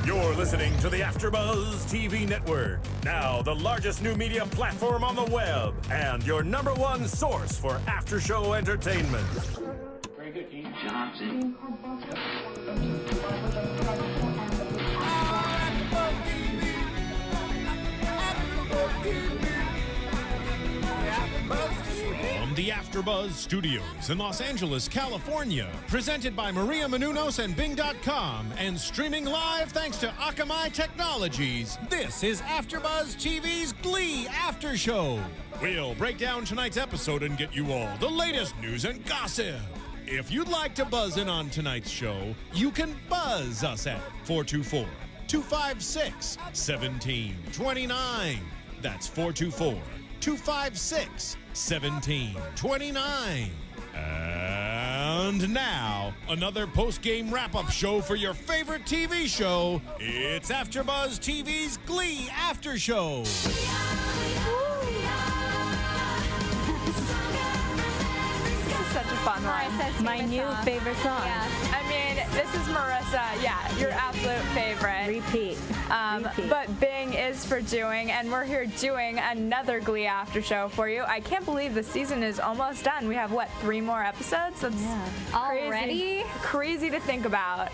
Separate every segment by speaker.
Speaker 1: You're listening to the AFTERBUZZ TV Network, now the largest new media platform on the web, and your #1 source for after-show entertainment.
Speaker 2: Very good, Keith Johnson.
Speaker 1: From the AFTERBUZZ Studios in Los Angeles, California, presented by Maria Menounos and Bing.com, and streaming live thanks to Akamai Technologies, this is AFTERBUZZ TV's Glee After Show. We'll break down tonight's episode and get you all the latest news and gossip. If you'd like to buzz in on tonight's show, you can buzz us at 424-256-1729. That's 424-256-1729. And now, another post-game wrap-up show for your favorite TV show. It's AFTERBUZZ TV's Glee After Show.
Speaker 3: Such a fun one.
Speaker 4: My new favorite song.
Speaker 3: Yeah. I mean, this is Marisa. Yeah, your absolute favorite.
Speaker 4: Repeat.
Speaker 3: But Bing is for doing, and we're here doing another Glee after show for you. I can't believe the season is almost done. We have, what, 3 more episodes? That's
Speaker 5: already
Speaker 3: crazy to think about.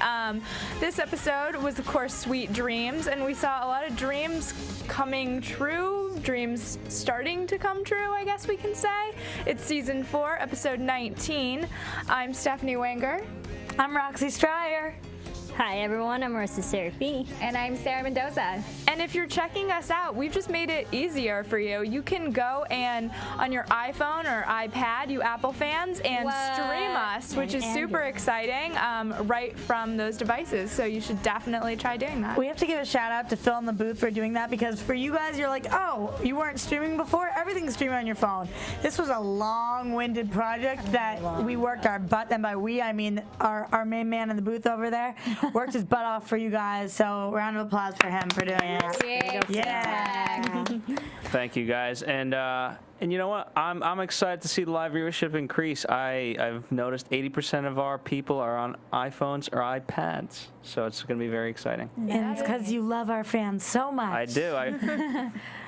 Speaker 3: This episode was, of course, Sweet Dreams, and we saw a lot of dreams coming true, dreams starting to come true, I guess we can say. It's season 4, episode 19. I'm Stephanie Wenger.
Speaker 4: I'm Roxy Striar. Hi everyone, I'm Marisa Serafini.
Speaker 5: And I'm Sarah Mendoza.
Speaker 3: And if you're checking us out, we've just made it easier for you. You can go and on your iPhone or iPad, you Apple fans, and stream us, which is super exciting, right from those devices. So you should definitely try doing that.
Speaker 6: We have to give a shout out to Phil in the booth for doing that, because for you guys, you're like, oh, you weren't streaming before? Everything's streaming on your phone. This was a long-winded project that we worked our butt, and by we, I mean our main man in the booth over there. Worked his butt off for you guys, so round of applause for him for doing it.
Speaker 5: Yeah.
Speaker 7: Thank you guys, and you know what? I'm excited to see the live viewership increase. I've noticed 80% of our people are on iPhones or iPads, so it's going to be very exciting.
Speaker 6: And it's because you love our fans so much.
Speaker 7: I do.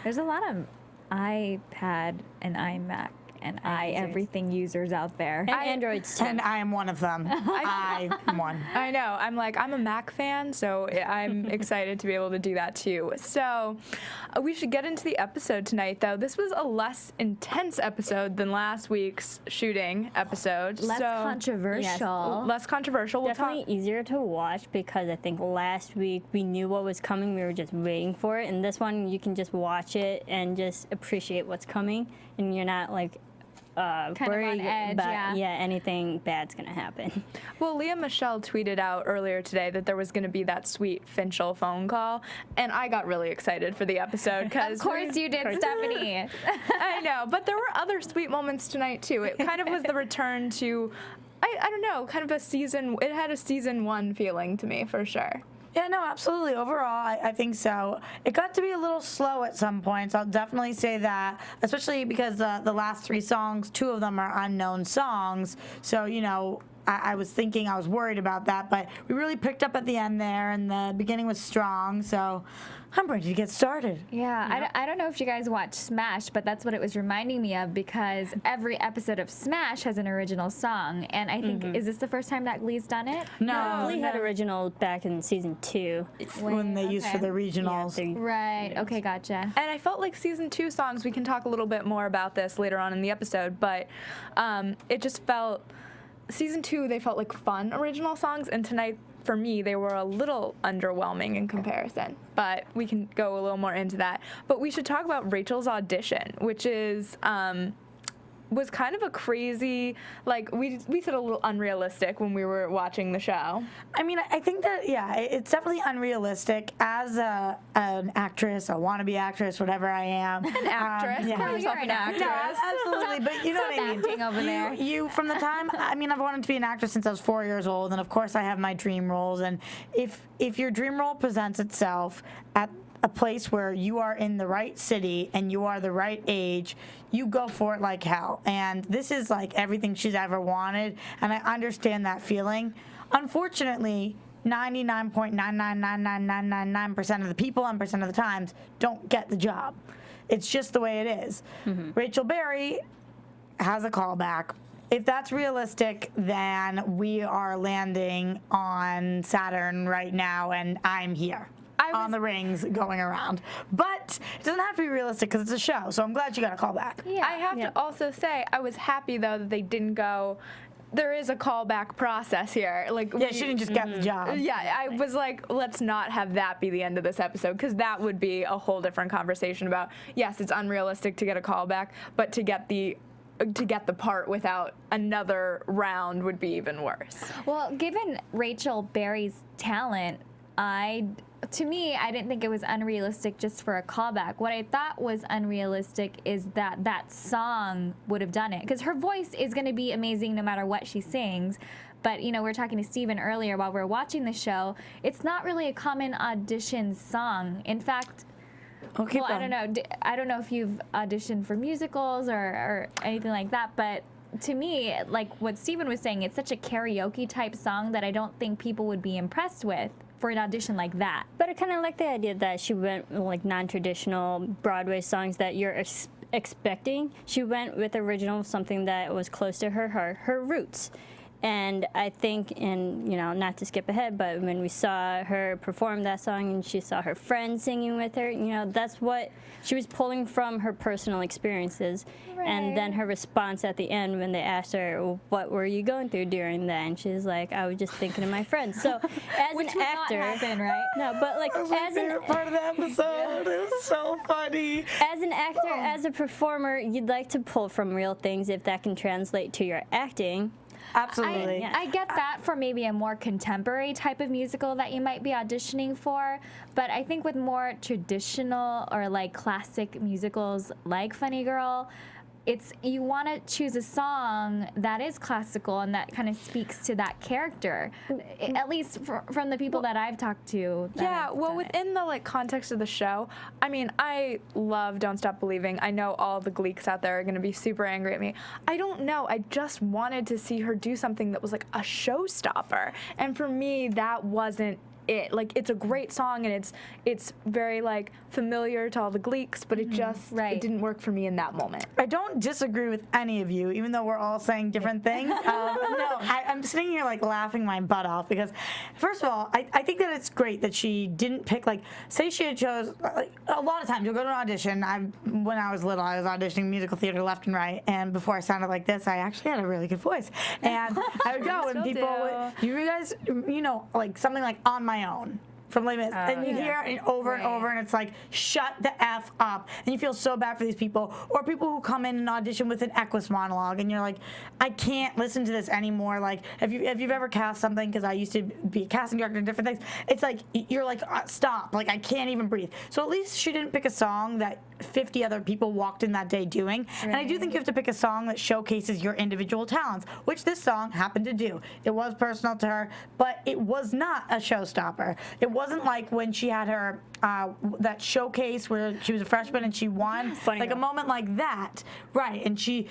Speaker 5: There's a lot of iPad and iMac and everything users out there.
Speaker 4: And Androids too.
Speaker 6: And I am one of them. I'm one.
Speaker 3: I know. I'm a Mac fan, so I'm excited to be able to do that too. So we should get into the episode tonight, though. This was a less intense episode than last week's shooting episode.
Speaker 4: Less controversial.
Speaker 3: Yes, less controversial.
Speaker 4: Definitely easier to watch, because I think last week we knew what was coming. We were just waiting for it. And this one, you can just watch it and just appreciate what's coming. And you're not like worried
Speaker 5: on edge,
Speaker 4: about anything bad's gonna happen.
Speaker 3: Well, Leah Michelle tweeted out earlier today that there was going to be that sweet Finchel phone call, and I got really excited for the episode because
Speaker 5: of course you did, Stephanie.
Speaker 3: I know, but there were other sweet moments tonight too. It kind of was the return to, I don't know, kind of a season. It had a season 1 feeling to me for sure.
Speaker 6: Yeah, no, absolutely. Overall, I think so. It got to be a little slow at some points. I'll definitely say that, especially because the last 3 songs, 2 of them are unknown songs. So, you know, I was worried about that, but we really picked up at the end there, and the beginning was strong. So I'm ready to get started.
Speaker 5: Yeah, I don't know if you guys watch Smash, but that's what it was reminding me of, because every episode of Smash has an original song, and I think, is this the first time that Glee's done it?
Speaker 6: No,
Speaker 4: Glee had original back in season 2.
Speaker 6: when they used for the regionals.
Speaker 5: Right, okay, gotcha.
Speaker 3: And I felt like season 2 songs, we can talk a little bit more about this later on in the episode, but it just felt, season 2, they felt like fun original songs, and tonight, for me, they were a little underwhelming in comparison, but we can go a little more into that. But we should talk about Rachel's audition, which is was kind of a crazy, like we said a little unrealistic when we were watching the show.
Speaker 6: I mean, I think that, it's definitely unrealistic. As an actress, a wannabe actress, whatever I am.
Speaker 3: An actress. Call yourself an actress.
Speaker 6: No, absolutely, but you know what I mean.
Speaker 5: Acting over there.
Speaker 6: You, from the time, I mean, I've wanted to be an actress since I was 4 years old, and of course I have my dream roles, and if your dream role presents itself at a place where you are in the right city and you are the right age, you go for it like hell. And this is like everything she's ever wanted, and I understand that feeling. Unfortunately, 99.9999999% of the people and percent of the times don't get the job. It's just the way it is. Rachel Berry has a callback. If that's realistic, then we are landing on Saturn right now, and I'm here on the rings going around. But it doesn't have to be realistic because it's a show, so I'm glad you got a call back.
Speaker 3: I have to also say, I was happy, though, that they didn't go, there is a callback process here. Like,
Speaker 6: Yeah, she didn't just get the job.
Speaker 3: Yeah, I was like, let's not have that be the end of this episode, because that would be a whole different conversation about, yes, it's unrealistic to get a callback, but to get the part without another round would be even worse.
Speaker 5: Well, given Rachel Berry's talent, to me, I didn't think it was unrealistic just for a callback. What I thought was unrealistic is that song would have done it, because her voice is going to be amazing no matter what she sings. But, you know, we were talking to Steven earlier while we were watching the show. It's not really a common audition song. In fact,
Speaker 6: Okay,
Speaker 5: well, I don't know. I don't know if you've auditioned for musicals or anything like that, but to me, like what Steven was saying, it's such a karaoke type song that I don't think people would be impressed with for an audition like that.
Speaker 4: But I kind of like the idea that she went with, like, non-traditional Broadway songs that you're expecting. She went with original, something that was close to her roots. And I think, and you know, not to skip ahead, but when we saw her perform that song and she saw her friends singing with her, you know, that's what she was pulling from her personal experiences.
Speaker 5: Right.
Speaker 4: And then her response at the end when they asked her, well, what were you going through during that? And she's like, I was just thinking of my friends. So as
Speaker 5: Which
Speaker 4: an
Speaker 5: would
Speaker 4: actor,
Speaker 5: not happen, right?
Speaker 4: no, but like
Speaker 6: That was my
Speaker 4: as an
Speaker 6: favorite part of the episode. It was so funny.
Speaker 4: as an actor, as a performer, you'd like to pull from real things if that can translate to your acting.
Speaker 6: Absolutely.
Speaker 5: I get that for maybe a more contemporary type of musical that you might be auditioning for, but I think with more traditional or like classic musicals like Funny Girl, you want to choose a song that is classical and that kind of speaks to that character, at least from the people that I've talked to.
Speaker 3: Yeah, well, within the like context of the show, I mean, I love Don't Stop Believing. I know all the Gleeks out there are going to be super angry at me. I don't know. I just wanted to see her do something that was like a showstopper, and for me, that wasn't it. Like, it's a great song and it's very like familiar to all the Gleeks, but it just it didn't work for me in that moment.
Speaker 6: I don't disagree with any of you, even though we're all saying different things. No, I'm sitting here like laughing my butt off because, first of all, I think that it's great that she didn't pick, like, say she had chose, like, a lot of times you'll go to an audition. When I was little, I was auditioning musical theater left and right, and before I sounded like this, I actually had a really good voice. And I would go and people would, you guys, you know, like something like On My Own from Les Mis, and you hear it over and over, and it's like, shut the F up, and you feel so bad for these people, or people who come in and audition with an Equus monologue, and you're like, I can't listen to this anymore. Like, if you've ever cast something, because I used to be a casting director and different things, it's like, you're like, stop, like, I can't even breathe. So at least she didn't pick a song that 50 other people walked in that day doing, and I do think you have to pick a song that showcases your individual talents, which this song happened to do. It was personal to her, but it was not a showstopper. It wasn't like when she had her that showcase where she was a freshman and she won, like a moment like that, right? And so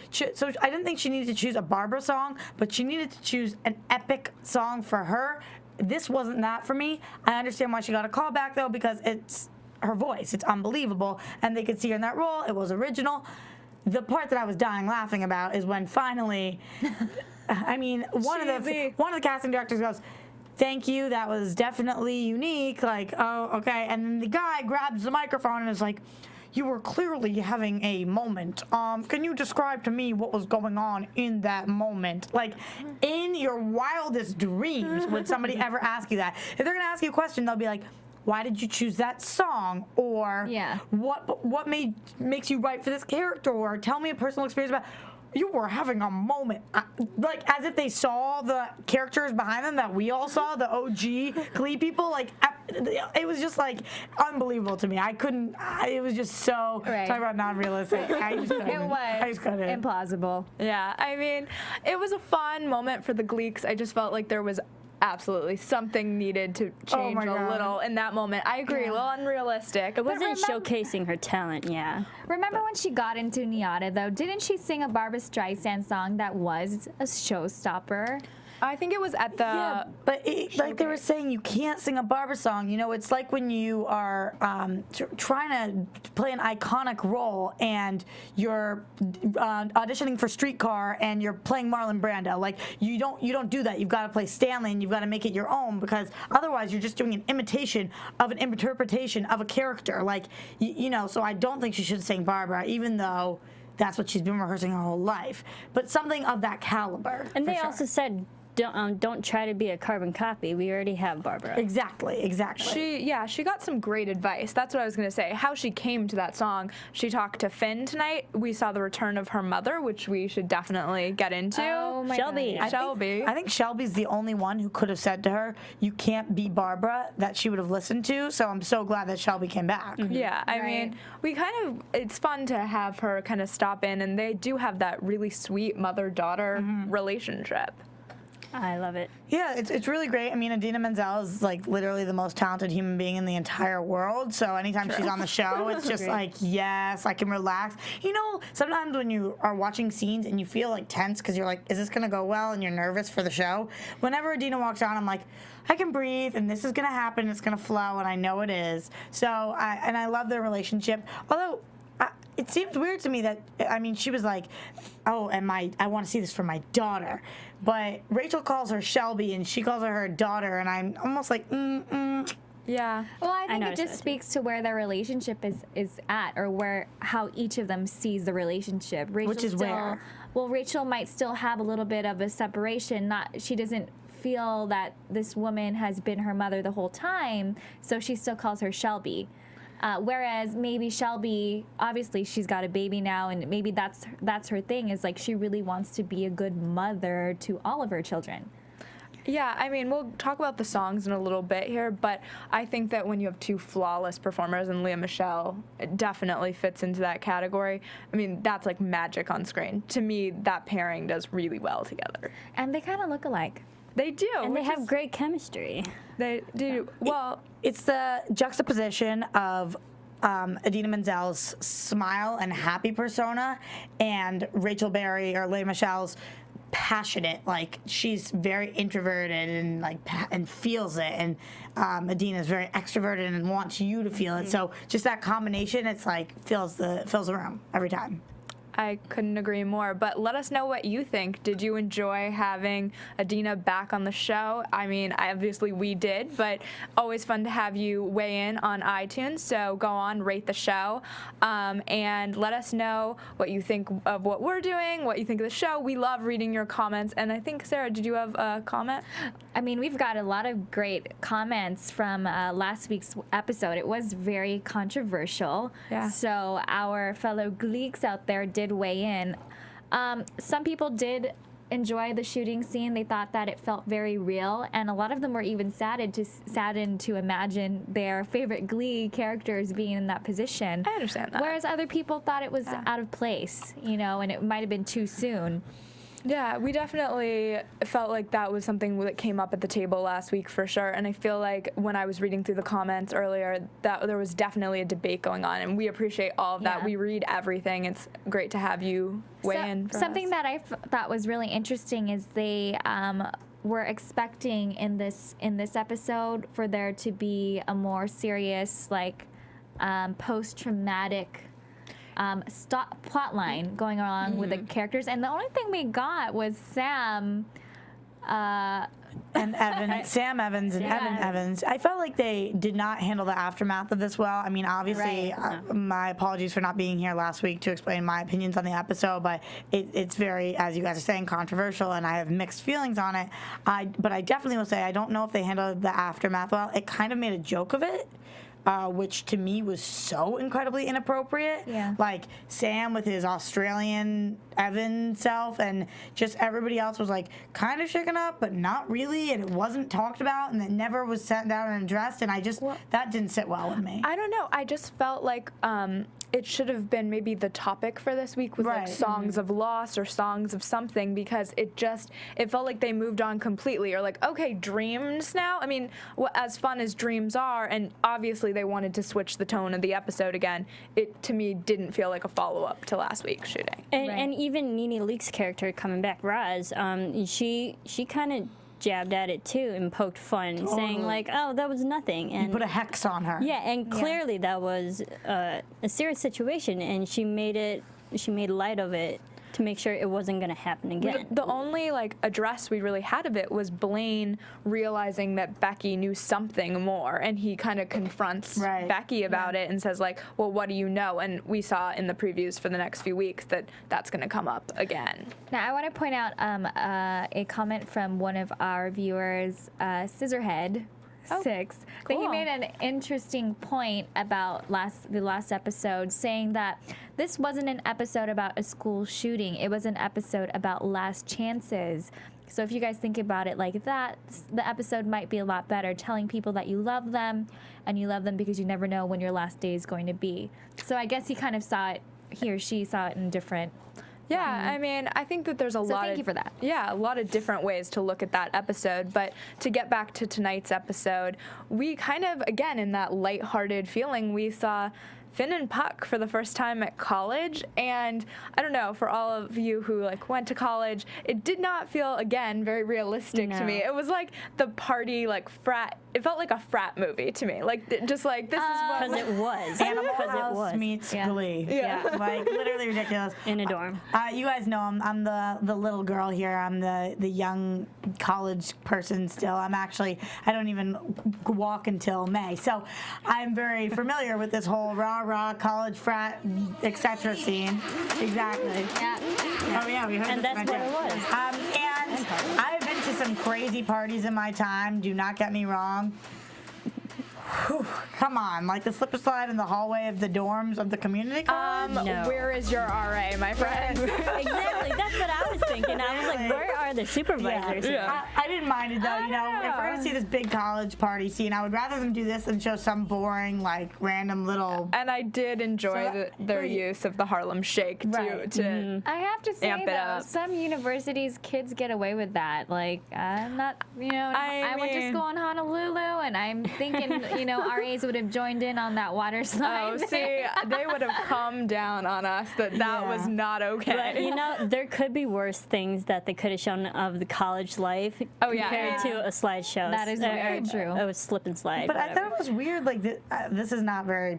Speaker 6: I didn't think she needed to choose a Barbara song, but she needed to choose an epic song for her. This wasn't that for me. I understand why she got a call back though, because it's her voice. It's unbelievable, and they could see her in that role. It was original. The part that I was dying laughing about is when finally, I mean, one of the casting directors goes, thank you, that was definitely unique, like, oh, okay, and then the guy grabs the microphone and is like, you were clearly having a moment. Can you describe to me what was going on in that moment? Like, in your wildest dreams would somebody ever ask you that? If they're gonna ask you a question, they'll be like, why did you choose that song? Or what makes you right for this character? Or tell me a personal experience about. You were having a moment, like as if they saw the characters behind them that we all saw, the OG Glee people. Like, it was just like unbelievable to me. I couldn't. It was just so talk about non-realistic. I just couldn't.
Speaker 5: It was implausible.
Speaker 3: Yeah, I mean, it was a fun moment for the Gleeks. I just felt like there was absolutely something needed to change a little in that moment. I agree, a little unrealistic.
Speaker 4: It wasn't showcasing her talent,
Speaker 5: Remember when she got into Niata, though? Didn't she sing a Barbra Streisand song that was a showstopper?
Speaker 3: I think it was at the.
Speaker 6: Yeah, but like they were saying, you can't sing a Barbara song. You know, it's like when you are trying to play an iconic role and you're auditioning for Streetcar and you're playing Marlon Brando. Like you don't do that. You've got to play Stanley and you've got to make it your own, because otherwise you're just doing an imitation of an interpretation of a character. Like you know, so I don't think she should sing Barbara, even though that's what she's been rehearsing her whole life. But something of that caliber.
Speaker 4: And they also said, don't try to be a carbon copy. We already have Barbara.
Speaker 6: Exactly.
Speaker 3: She got some great advice. That's what I was going to say. How she came to that song. She talked to Finn tonight. We saw the return of her mother, which we should definitely get into.
Speaker 5: Oh my
Speaker 4: Shelby.
Speaker 5: God.
Speaker 3: Shelby.
Speaker 6: I think Shelby's the only one who could have said to her, "You can't be Barbara," that she would have listened to. So I'm so glad that Shelby came back.
Speaker 3: Yeah, I mean, it's fun to have her kind of stop in, and they do have that really sweet mother-daughter relationship.
Speaker 4: I love it.
Speaker 6: Yeah, it's really great. I mean, Idina Menzel is like literally the most talented human being in the entire world. So anytime she's on the show, it's just like, yes, I can relax. You know, sometimes when you are watching scenes and you feel like tense because you're like, is this gonna go well? And you're nervous for the show. Whenever Idina walks on, I'm like, I can breathe, and this is gonna happen. It's gonna flow, and I know it is. So I love their relationship. Although. It seems weird to me that, I mean, she was like, oh, I want to see this for my daughter. But Rachel calls her Shelby, and she calls her daughter, and I'm almost like,
Speaker 3: Yeah.
Speaker 5: Well, I think it
Speaker 4: noticed
Speaker 5: just
Speaker 4: that.
Speaker 5: speaks to where their relationship is at, or how each of them sees the relationship.
Speaker 6: Which is where?
Speaker 5: Well, Rachel might still have a little bit of a separation. She doesn't feel that this woman has been her mother the whole time, so she still calls her Shelby. Whereas maybe Shelby, obviously she's got a baby now, and maybe that's her thing, is like she really wants to be a good mother to all of her children.
Speaker 3: Yeah, I mean, we'll talk about the songs in a little bit here, but I think that when you have two flawless performers, and Lea Michele, it definitely fits into that category. I mean, that's like magic on screen. To me, that pairing does really well together.
Speaker 5: And they kind of look alike.
Speaker 3: They do.
Speaker 4: And they have great chemistry.
Speaker 3: They do. Well,
Speaker 6: it's the juxtaposition of Idina Menzel's smile and happy persona and Rachel Berry or Lea Michelle's passionate, like she's very introverted and like and feels it, and Idina's very extroverted and wants you to feel it. So just that combination, it's like fills the room every time.
Speaker 3: I couldn't agree more, but let us know what you think. Did you enjoy having Idina back on the show? I mean, obviously we did, but always fun to have you weigh in on iTunes, so go on, rate the show, and let us know what you think of what we're doing, what you think of the show. We love reading your comments, and I think, Sarah, did you have a comment?
Speaker 5: I mean, we've got a lot of great comments from last week's episode. It was very controversial.
Speaker 3: Yeah.
Speaker 5: So our fellow Gleeks out there did weigh in. Some people did enjoy the shooting scene. They thought that it felt very real, and a lot of them were even saddened to imagine their favorite Glee characters being in that position.
Speaker 3: I understand that.
Speaker 5: Whereas other people thought it was out of place, you know, and it might have been too soon.
Speaker 3: Yeah, we definitely felt like that was something that came up at the table last week for sure. And I feel like when I was reading through the comments earlier, that there was definitely a debate going on, and we appreciate all of that.
Speaker 5: Yeah.
Speaker 3: We read everything. It's great to have you weigh in. For
Speaker 5: Something
Speaker 3: us.
Speaker 5: that I thought was really interesting is they were expecting in this episode for there to be a more serious, like, post-traumatic plot line going along with the characters, and the only thing we got was Sam
Speaker 6: and Sam Evans and Evan Evans. I felt like they did not handle the aftermath of this well. I mean, obviously, my apologies for not being here last week to explain my opinions on the episode, but it's very, as you guys are saying, controversial, and I have mixed feelings on it. But I definitely will say I don't know if they handled the aftermath well. It kind of made a joke of it. Which to me was so incredibly inappropriate.
Speaker 5: Yeah.
Speaker 6: Like Sam with his Australian Evan self, and just everybody else was like kind of shaken up, but not really, and it wasn't talked about, and it never was sat down and addressed, and that didn't sit well with me.
Speaker 3: I don't know. I just felt like it should have been maybe the topic for this week was like songs of loss or songs of something, because it felt like they moved on completely, or like, okay, dreams now. I mean, as fun as dreams are, and obviously they wanted to switch the tone of the episode again, it to me didn't feel like a follow-up to last week's shooting.
Speaker 4: And even Nene Leakes' character coming back, Roz, she kind of jabbed at it too and poked fun, saying like, "Oh, that was nothing." And
Speaker 6: You put a hex on her.
Speaker 4: yeah, and clearly that was a serious situation, and she made light of it to make sure it wasn't going to happen again.
Speaker 3: The only like address we really had of it was Blaine realizing that Becky knew something more, and he kind of confronts Becky about it and says like, well, what do you know? And we saw in the previews for the next few weeks that that's going to come up again.
Speaker 5: Now, I want to point out a comment from one of our viewers, Scissorhead. 6. That he made an interesting point about the last episode, saying that this wasn't an episode about a school shooting. It was an episode about last chances. So if you guys think about it like that, the episode might be a lot better, telling people that you love them, and you love them because you never know when your last day is going to be. So I guess he kind of saw it, he or she saw it in different.
Speaker 3: Yeah, I mean, I think that there's a lot
Speaker 5: thank you for that.
Speaker 3: Yeah, a lot of different ways to look at that episode. But to get back to tonight's episode, we kind of, again, in that lighthearted feeling, we saw Finn and Puck for the first time at college, and I don't know, for all of you who like went to college, it did not feel, again, very realistic to me. It was like the party, like frat. It felt like a frat movie to me. Like just like this is what.
Speaker 4: Because it was.
Speaker 6: Animal
Speaker 4: Because it
Speaker 6: House
Speaker 4: was.
Speaker 6: meets
Speaker 3: Yeah.
Speaker 6: Glee.
Speaker 3: Yeah.
Speaker 6: Like literally ridiculous.
Speaker 4: In a dorm.
Speaker 6: You guys know I'm the little girl here. I'm the young college person still. I don't even walk until May. So I'm very familiar with this whole rah college frat etc. scene. Exactly.
Speaker 5: Yeah.
Speaker 6: Oh yeah, we heard
Speaker 4: And
Speaker 6: this
Speaker 4: that's what it was.
Speaker 6: And I've been to some crazy parties in my time. Do not get me wrong. Whew, come on, like the slip and slide in the hallway of the dorms of the community college?
Speaker 4: No.
Speaker 3: Where is your RA, my friend?
Speaker 4: Exactly. That's what I was thinking. I was like, where are the supervisors?
Speaker 6: I didn't mind it though, you know. If we're gonna see this big college party scene, I would rather them do this than show some boring, like random little.
Speaker 3: And I did enjoy their use of the Harlem Shake to
Speaker 5: I have to say,
Speaker 3: Amp it
Speaker 5: though,
Speaker 3: up.
Speaker 5: some universities, kids get away with that. Like, I'm not, I went to
Speaker 3: mean-
Speaker 5: school in Honolulu, and I'm thinking, RAs would have joined in on that water slide.
Speaker 3: Oh, see, they would have come down on us that was not okay.
Speaker 4: But there could be worse things that they could have shown of the college life compared to a slideshow.
Speaker 5: That is very true.
Speaker 4: It was slip and slide.
Speaker 6: But I
Speaker 4: whatever.
Speaker 6: thought it was weird. Like this is not very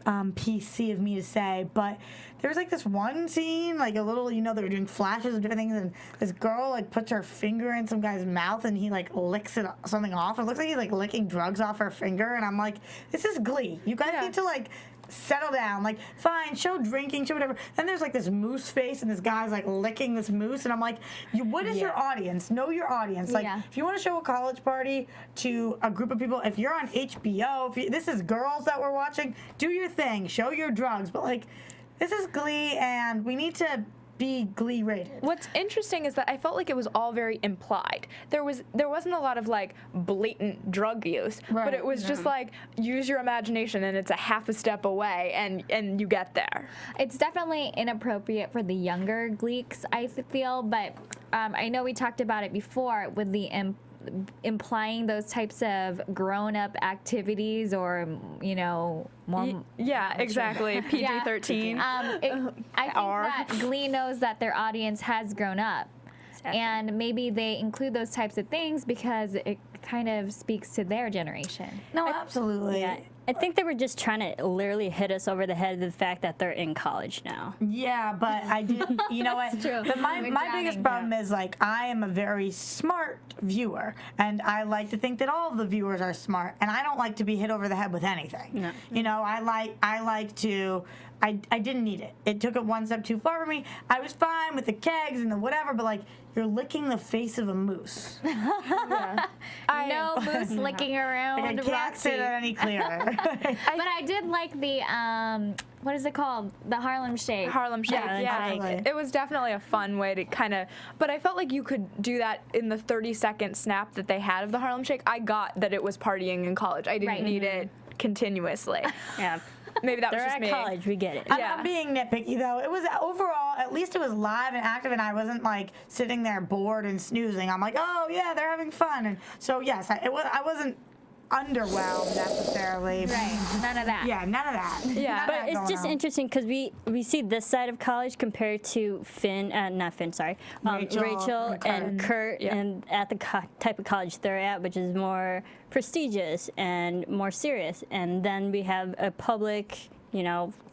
Speaker 6: PC of me to say, but there was like this one scene, like a little, they were doing flashes of different things, and this girl like puts her finger in some guy's mouth, and he like licks something off. It looks like he's like licking drugs off her finger, and I'm like, this is Glee. You guys need to like settle down. Like, fine, show drinking, show whatever. Then there's like this moose face, and this guy's like licking this moose, and I'm like, what is your audience? Know your audience. Like, if you want to show a college party to a group of people, if you're on HBO, this is girls that we're watching, do your thing, show your drugs, but like, this is Glee, and we need to be Glee rated.
Speaker 3: What's interesting is that I felt like it was all very implied. There wasn't a lot of like blatant drug use, but it was just like use your imagination, and it's a half a step away, and you get there.
Speaker 5: It's definitely inappropriate for the younger Gleeks, I feel, but I know we talked about it before with the implying those types of grown-up activities, or more.
Speaker 3: Exactly. PG-13.
Speaker 5: I think that Glee knows that their audience has grown up. And maybe they include those types of things because it kind of speaks to their generation.
Speaker 6: No, absolutely.
Speaker 4: Yeah, I think they were just trying to literally hit us over the head with the fact that they're in college now.
Speaker 6: Yeah, but I did. You know what?
Speaker 5: true.
Speaker 6: But my biggest problem is like I am a very smart viewer, and I like to think that all of the viewers are smart, and I don't like to be hit over the head with anything. No. I like to. I didn't need it. It took it one step too far for me. I was fine with the kegs and the whatever, but like you're licking the face of a moose.
Speaker 5: No moose licking around.
Speaker 6: Like, I can't say that any clearer.
Speaker 5: But I did like the what is it called? The Harlem Shake.
Speaker 3: Harlem Shake,
Speaker 6: absolutely.
Speaker 3: It was definitely a fun way to kind of, but I felt like you could do that in the 30-second snap that they had of the Harlem Shake. I got that it was partying in college. I didn't need it continuously.
Speaker 4: Yeah.
Speaker 3: Maybe that was
Speaker 4: They're
Speaker 3: just
Speaker 4: at
Speaker 3: me.
Speaker 4: college. We get it.
Speaker 6: I'm being nitpicky though. It was overall, at least it was live and active, and I wasn't like sitting there bored and snoozing. I'm like, oh yeah, they're having fun, and so yes, I wasn't underwhelmed necessarily.
Speaker 5: Right. None of that.
Speaker 6: Yeah, none of that.
Speaker 3: Yeah.
Speaker 6: None of
Speaker 4: But
Speaker 6: that
Speaker 4: it's
Speaker 6: going
Speaker 4: just
Speaker 6: on.
Speaker 4: interesting because we see this side of college compared to not Finn, sorry,
Speaker 6: Rachel
Speaker 4: and Kurt,
Speaker 3: Yeah.
Speaker 4: and at the type of college they're at, which is more prestigious and more serious. And then we have a public,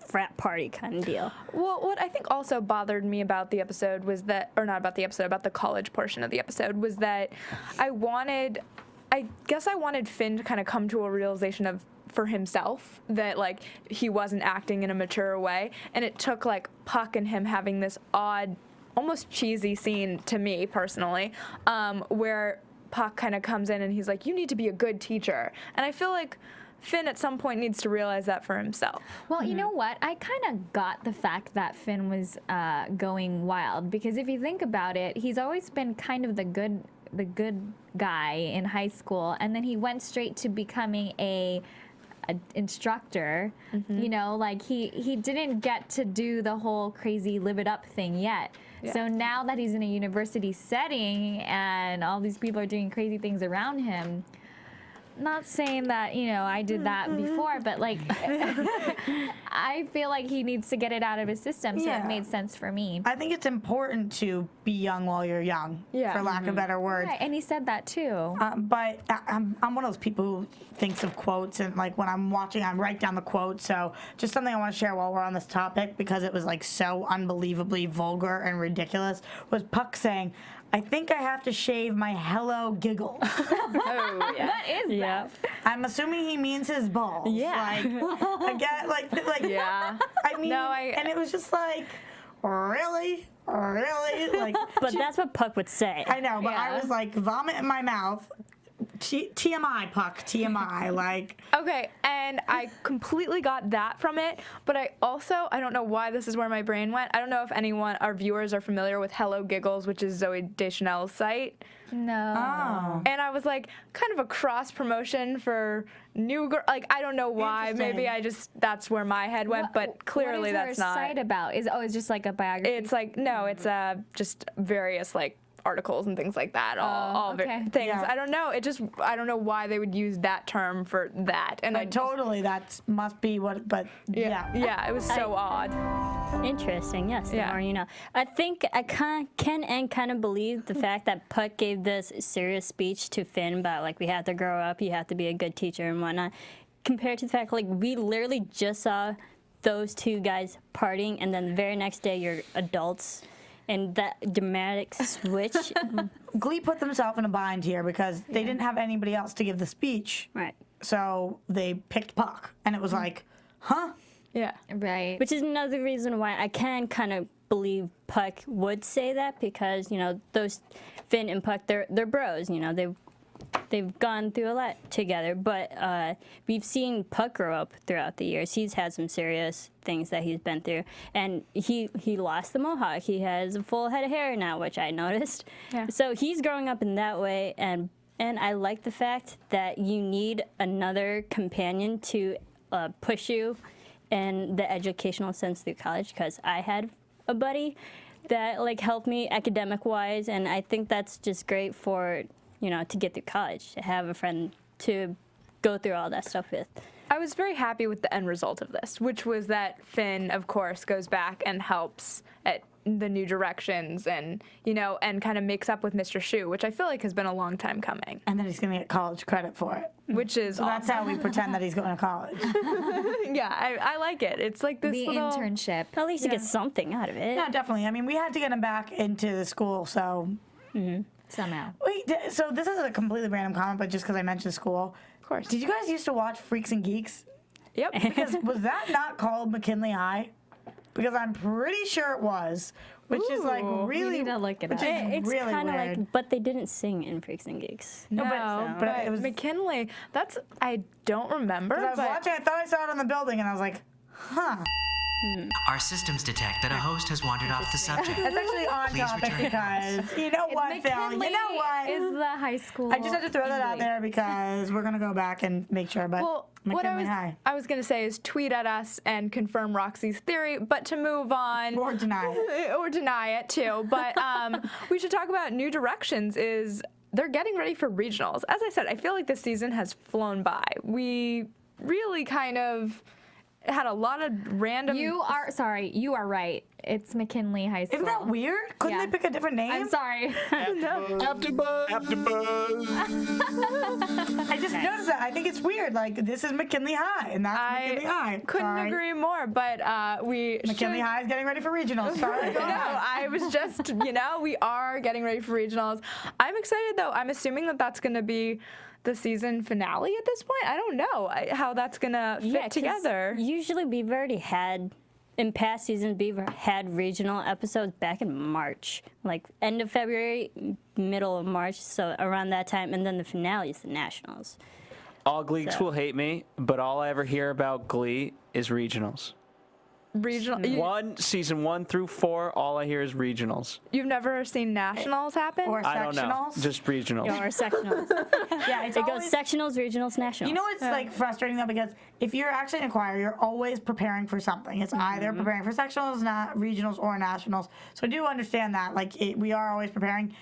Speaker 4: frat party kind of deal.
Speaker 3: Well, what I think also bothered me about the episode was that, or not about the episode, about the college portion of the episode, was that I guess I wanted Finn to kind of come to a realization for himself that like he wasn't acting in a mature way, and it took like Puck and him having this odd, almost cheesy scene to me personally, where Puck kind of comes in and he's like, "You need to be a good teacher," and I feel like Finn at some point needs to realize that for himself.
Speaker 5: Well, you know what? I kind of got the fact that Finn was going wild, because if you think about it, he's always been kind of the good guy in high school, and then he went straight to becoming a instructor. Like he didn't get to do the whole crazy live it up thing yet.
Speaker 3: Yeah.
Speaker 5: So now that he's in a university setting and all these people are doing crazy things around him, not saying that I did that before, but like I feel like he needs to get it out of his system, so
Speaker 6: Yeah.
Speaker 5: it made sense for me.
Speaker 6: I think it's important to be young while you're young,
Speaker 3: Yeah.
Speaker 6: for lack of better words.
Speaker 5: Right, and he said that too.
Speaker 6: But I'm one of those people who thinks of quotes, and like when I'm watching, I write down the quote. So just something I want to share while we're on this topic, because it was like so unbelievably vulgar and ridiculous, was Puck saying, "I think I have to shave my hello giggles."
Speaker 3: Oh yeah.
Speaker 5: What is that?
Speaker 6: I'm assuming he means his balls.
Speaker 4: Yeah.
Speaker 6: Like, again, like
Speaker 3: Yeah.
Speaker 6: I mean,
Speaker 3: No,
Speaker 6: and it was just like, really? Like,
Speaker 4: But that's what Puck would say.
Speaker 6: I know, but I
Speaker 5: Yeah.
Speaker 6: was like, vomit in my mouth. TMI, Puck, TMI. Like,
Speaker 3: Okay, and I completely got that from it, but I don't know why this is where my brain went. I don't know if our viewers are familiar with Hello Giggles, which is Zooey Deschanel's site.
Speaker 5: No.
Speaker 6: oh.
Speaker 3: And I was like, kind of a cross promotion for new girl. Like, I don't know why. Maybe that's where my head went, but clearly
Speaker 5: what is
Speaker 3: that's
Speaker 5: her
Speaker 3: not.
Speaker 5: site about? It's just like a biography.
Speaker 3: It's like, no, it's just various like articles and things like that. All
Speaker 5: okay.
Speaker 3: things.
Speaker 6: Yeah.
Speaker 3: I don't know. I don't know why they would use that term for that. And I
Speaker 6: But totally, that must be what, but yeah.
Speaker 3: Yeah, it was so odd.
Speaker 4: Interesting, yes. The
Speaker 3: Yeah.
Speaker 4: more you know. I think I can kind of believe the fact that Puck gave this serious speech to Finn about like we have to grow up, you have to be a good teacher and whatnot, compared to the fact like we literally just saw those two guys partying, and then the very next day you're adults. And that dramatic switch.
Speaker 6: Glee put themselves in a bind here because they didn't have anybody else to give the speech.
Speaker 4: Right.
Speaker 6: So they picked Puck, and it was like, huh?
Speaker 3: Yeah.
Speaker 5: right.
Speaker 4: Which is another reason why I can kind of believe Puck would say that, because those Finn and Puck, they're bros. They've gone through a lot together. But we've seen Puck grow up throughout the years. He's had some serious things that he's been through, and he lost the mohawk. He has a full head of hair now, which I noticed.
Speaker 3: Yeah.
Speaker 4: So he's growing up in that way, and I like the fact that you need another companion to push you in the educational sense through college, because I had a buddy that like helped me academic wise, and I think that's just great for to get through college, to have a friend to go through all that stuff with.
Speaker 3: I was very happy with the end result of this, which was that Finn, of course, goes back and helps at the New Directions, and and kind of makes up with Mr. Shu, which I feel like has been a long time coming.
Speaker 6: And then he's going to get college credit for it.
Speaker 3: Which is
Speaker 6: So that's how we pretend that he's going to college.
Speaker 3: yeah, I like it. It's like this
Speaker 5: the
Speaker 3: little
Speaker 5: internship.
Speaker 4: At least you get something out of it.
Speaker 6: No, definitely. I mean, we had to get him back into the school, so.
Speaker 5: Somehow.
Speaker 6: Wait, so this is a completely random comment, but just because I mentioned school.
Speaker 3: Of course.
Speaker 6: Did you guys used to watch Freaks and Geeks?
Speaker 3: Yep.
Speaker 6: Because was that not called McKinley High? Because I'm pretty sure it was, which is like
Speaker 3: Ooh, we
Speaker 6: really.
Speaker 5: need to look it
Speaker 6: which
Speaker 5: up.
Speaker 6: is
Speaker 4: It's
Speaker 6: really
Speaker 4: kind of
Speaker 6: weird.
Speaker 4: like, but they didn't sing in Freaks and Geeks.
Speaker 6: No,
Speaker 3: No,
Speaker 6: but it was.
Speaker 3: McKinley. That's I don't remember.
Speaker 6: I was
Speaker 3: but
Speaker 6: watching. I thought I saw it on the building, and I was like, huh.
Speaker 8: Our systems detect that a host has wandered off the subject.
Speaker 6: That's actually on
Speaker 8: Please
Speaker 6: topic
Speaker 8: return.
Speaker 6: because you know what, Phil?
Speaker 5: McKinley
Speaker 6: You know what?
Speaker 5: is the high school.
Speaker 6: I just had to throw that out
Speaker 5: English.
Speaker 6: there because we're gonna go back and make sure. But
Speaker 3: Well, what
Speaker 6: McKinley High.
Speaker 3: I was gonna say is tweet at us and confirm Roxy's theory, but to move on
Speaker 6: Or deny it.
Speaker 3: or deny it too. But we should talk about New Directions is they're getting ready for regionals. As I said, I feel like this season has flown by. We really kind of had a lot of random.
Speaker 5: You are right. It's McKinley High School.
Speaker 6: Isn't that weird? Couldn't
Speaker 5: Yeah.
Speaker 6: they pick a different name?
Speaker 5: I'm sorry.
Speaker 1: AfterBuzz. AfterBuzz.
Speaker 6: I just noticed that. I think it's weird. Like, this is McKinley High, and that's McKinley High.
Speaker 3: Couldn't
Speaker 6: Sorry.
Speaker 3: agree more, but
Speaker 6: McKinley High is getting ready for regionals. Sorry.
Speaker 3: No, I was just, we are getting ready for regionals. I'm excited, though. I'm assuming that that's going to be the season finale at this point. I don't know how that's going to fit
Speaker 4: 'cause
Speaker 3: together.
Speaker 4: Usually we've already had, in past seasons, we've had regional episodes back in March, like end of February, middle of March, so around that time, and then the finale is the nationals.
Speaker 7: All Gleeks will hate me, but all I ever hear about Glee is regionals.
Speaker 3: Regional.
Speaker 7: Season 1 through 4, all I hear is regionals.
Speaker 3: You've never seen nationals happen?
Speaker 6: Or
Speaker 7: I don't know.
Speaker 6: sectionals.
Speaker 7: Just regionals.
Speaker 4: Or sectionals.
Speaker 6: Yeah, it's
Speaker 4: It goes
Speaker 6: always,
Speaker 4: sectionals, regionals, nationals.
Speaker 6: you know what's like frustrating though, because if you're actually in a choir, you're always preparing for something. It's either preparing for sectionals, not regionals, or nationals. So I do understand that. Like we are always preparing,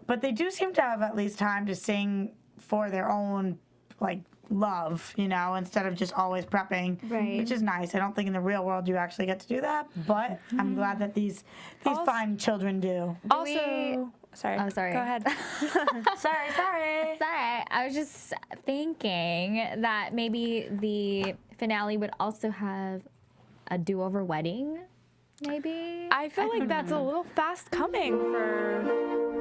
Speaker 6: but they do seem to have at least time to sing for their own like love, instead of just always prepping,
Speaker 5: Right.
Speaker 6: which is nice. I don't think in the real world you actually get to do that, but I'm glad that these fine children do.
Speaker 3: Also, sorry.
Speaker 5: Oh, sorry.
Speaker 3: Go ahead.
Speaker 6: Sorry.
Speaker 5: Sorry, I was just thinking that maybe the finale would also have a do-over wedding, maybe?
Speaker 3: I feel like that's a little fast coming for.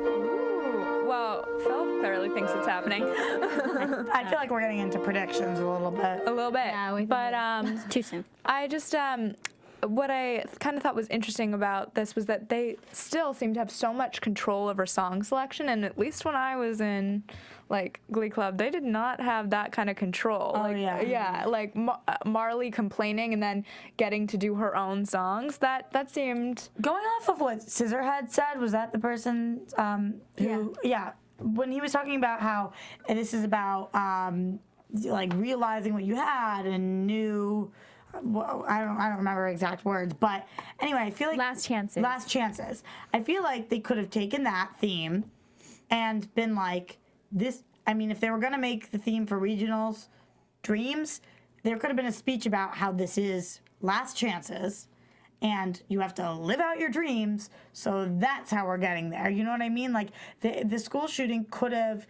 Speaker 3: Ooh, well, Phil clearly thinks it's happening.
Speaker 6: I feel like we're getting into predictions a little bit.
Speaker 3: A little bit.
Speaker 5: Yeah, we can
Speaker 3: But
Speaker 4: Too soon.
Speaker 3: I just what I kind of thought was interesting about this was that they still seem to have so much control over song selection, and at least when I was in like Glee Club, they did not have that kind of control.
Speaker 6: Oh,
Speaker 3: like,
Speaker 6: yeah.
Speaker 3: like Marley complaining and then getting to do her own songs. That seemed.
Speaker 6: Going off of what Scissorhead said, was that the person who? Yeah. When he was talking about how this is about like realizing what you had and new. Well, I don't remember exact words, but anyway, I feel like
Speaker 5: Last chances.
Speaker 6: Last chances. I feel like they could have taken that theme and been like this. I mean, if they were gonna make the theme for regionals, Dreams, there could have been a speech about how this is last chances, and you have to live out your dreams. So that's how we're getting there. You know what I mean? Like the school shooting could have.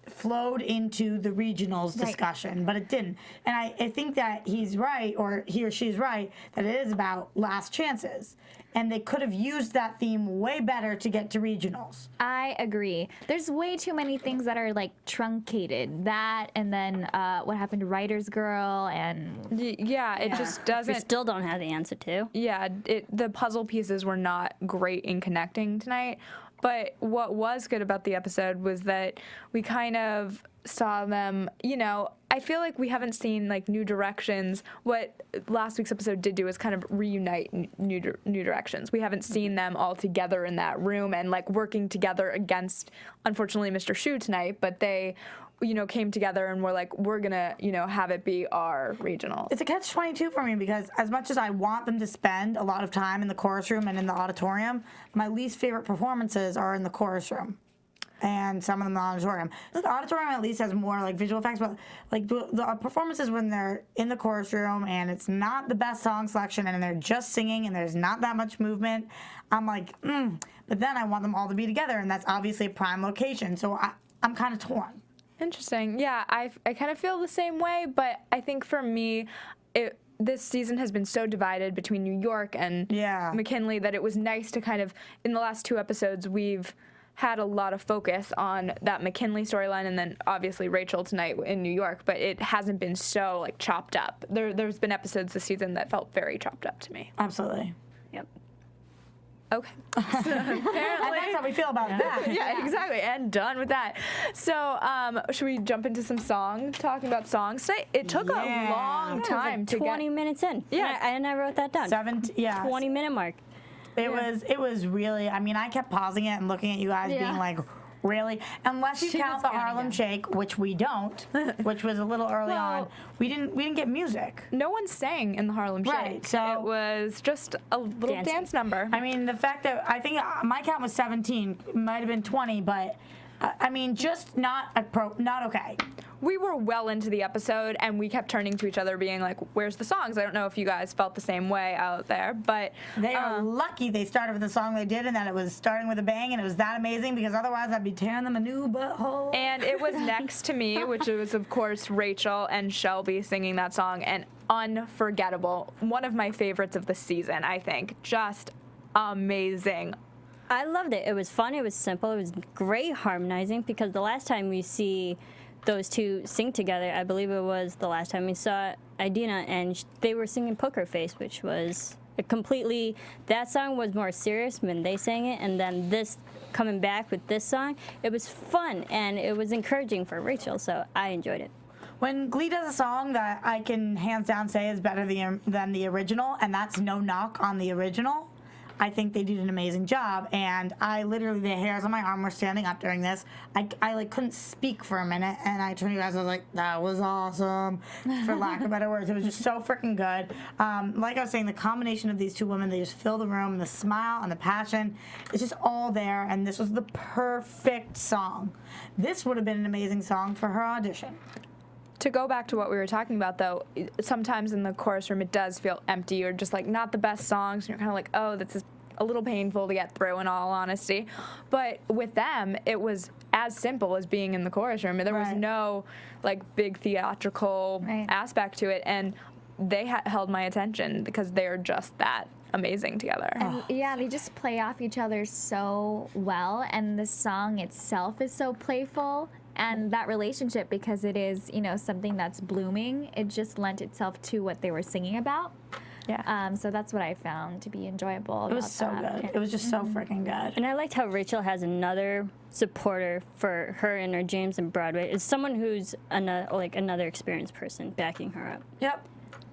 Speaker 6: Flowed into the regionals discussion, but it didn't. And I think that he's right, or he or she's right, that it is about last chances. And they could have used that theme way better to get to regionals.
Speaker 5: I agree. There's way too many things that are like truncated. That and then what happened to Writer's Girl and
Speaker 3: Yeah, it just
Speaker 4: We
Speaker 3: doesn't.
Speaker 4: still don't have the answer to.
Speaker 3: Yeah, the puzzle pieces were not great in connecting tonight. But what was good about the episode was that we kind of saw them, I feel like we haven't seen like New Directions. What last week's episode did do is kind of reunite New Directions. We haven't seen them all together in that room and like working together against, unfortunately, Mr. Shu tonight, but they came together and were like, we're gonna, have it be our regionals.
Speaker 6: It's a catch-22 for me because as much as I want them to spend a lot of time in the chorus room and in the auditorium, my least favorite performances are in the chorus room. And some of them in the auditorium. So the auditorium at least has more like visual effects, but like the performances when they're in the chorus room and it's not the best song selection and they're just singing and there's not that much movement, I'm like, But then I want them all to be together, and that's obviously a prime location. So I'm kind of torn.
Speaker 3: Interesting. Yeah, I kind of feel the same way, but I think for me, this season has been so divided between New York and McKinley that it was nice to kind of, in the last 2 episodes, we've had a lot of focus on that McKinley storyline and then obviously Rachel tonight in New York, but it hasn't been so like chopped up. There's been episodes this season that felt very chopped up to me.
Speaker 6: Absolutely.
Speaker 4: Yep.
Speaker 3: Okay. So
Speaker 6: And that's how we feel about that.
Speaker 3: yeah, exactly. And done with that. So, should we jump into some talking about songs today? It took a long time to
Speaker 4: 20
Speaker 3: get.
Speaker 4: minutes in.
Speaker 3: Yeah.
Speaker 4: And I wrote that down. 20-minute mark.
Speaker 6: It was really, I mean, I kept pausing it and looking at you guys being like, really? Unless you count the Harlem Shake, which we don't, which was a little early on. We didn't get music.
Speaker 3: No one sang in the Harlem Shake.
Speaker 6: Right, so-
Speaker 3: it was just a little
Speaker 4: Dancing.
Speaker 3: dance number.
Speaker 6: I mean, the fact that I think my count was 17, it might have been 20, but I mean, just not okay.
Speaker 3: We were well into the episode, and we kept turning to each other being like, where's the songs? I don't know if you guys felt the same way out there, but...
Speaker 6: They are lucky they started with the song they did and that it was starting with a bang and it was that amazing, because otherwise I'd be tearing them a new butthole.
Speaker 3: And it was Next to Me, which was, of course, Rachel and Shelby singing that song, and unforgettable. One of my favorites of the season, I think. Just amazing.
Speaker 4: I loved it. It was fun. It was simple. It was great harmonizing, because the last time we see those two sing together, I believe it was the last time we saw Idina, and they were singing Poker Face, which was a completely, that song was more serious when they sang it, and then this coming back with this song, it was fun and it was encouraging for Rachel, so I enjoyed it.
Speaker 6: When Glee does a song that I can hands down say is better than the original, and that's no knock on the original, I think they did an amazing job, and I literally, the hairs on my arm were standing up during this. I like couldn't speak for a minute, and I turned to you guys, I was like, that was awesome, for lack of better words. It was just so freaking good. Like I was saying, the combination of these two women, they just fill the room, the smile and the passion, it's just all there, and this was the perfect song. This would have been an amazing song for her audition.
Speaker 3: To go back to what we were talking about, though, sometimes in the chorus room it does feel empty or just like not the best songs. And you're kind of like, oh, this is a little painful to get through, in all honesty. But with them, it was as simple as being in the chorus room. There was no like big theatrical aspect to it, and they held my attention because they're just that amazing together.
Speaker 5: And yeah, they just play off each other so well, and the song itself is so playful. And that relationship, because it is, you know, something that's blooming, it just lent itself to what they were singing about.
Speaker 3: Yeah.
Speaker 5: So that's what I found to be enjoyable.
Speaker 6: It was so good. It was just so freaking good.
Speaker 4: And I liked how Rachel has another supporter for her and her James and Broadway. It's someone who's another experienced person backing her up.
Speaker 6: Yep.